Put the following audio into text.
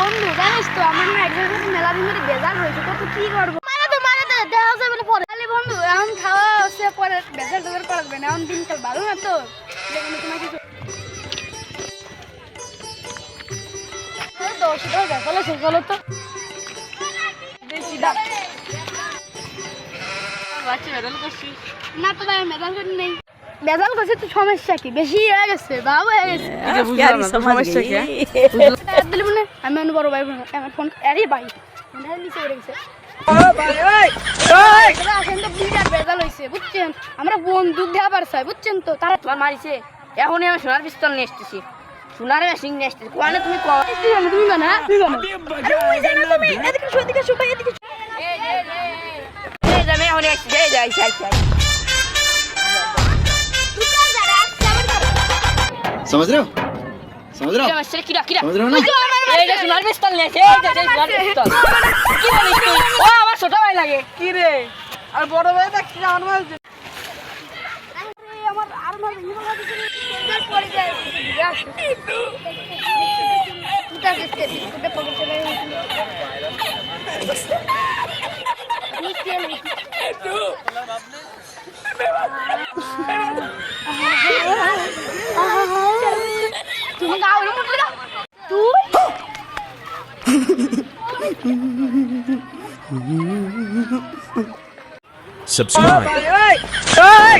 বন্ধু জানিস তো আমার না একজন মেলা দিন ধরে বেজার হয়েছে কত কি করবো মারাতে দেওয়া যাবে না পরে তাহলে বন্ধু এখন খাওয়া হচ্ছে পরে বেজার টেজার করাবে না এখন দিনকাল ভালো না তো যেখানে তোমার কিছু চলো তো না তো ভাই মেজাল করি নেই বেজাল করছে তো সমস্যা কি বেশি হয়ে গেছে বাবু হয়ে গেছে সমস্যা কি দিলে মনে আমি অন্য বড় ভাই আমার ফোন আরে ভাই নিচে পড়ে গেছে আসেন তো বিরাট বেজাল হয়েছে বুঝছেন আমরা বন্দুক দেওয়া পারছি বুঝছেন তো তারা তোমার মারিছে এখনই আমি সোনার পিস্তল নিয়ে এসতেছি সোনার মেশিন নিয়ে এসতেছি কোয়ানে তুমি তুমি বানা তুমি এদিকে এদিকে শুকাই এদিকে এই যাবে এখন এসে যাই समझ रहे हो समझ रहे हो কিরা समझ रहे हो ना এই যে সোনার পিস্তল নিয়ে এসে এই যে সোনার পিস্তল কি বলিস তুই ও আমার ছোট ভাই লাগে কি রে আর বড় ভাই দেখছি আমার মাল আমার আর মার ইনভলভ আছে পড়ে যায় তুই দেখতে তুই পড়ে চলে তুমি গাও না মুটলে না তুই Subscribe. ভাই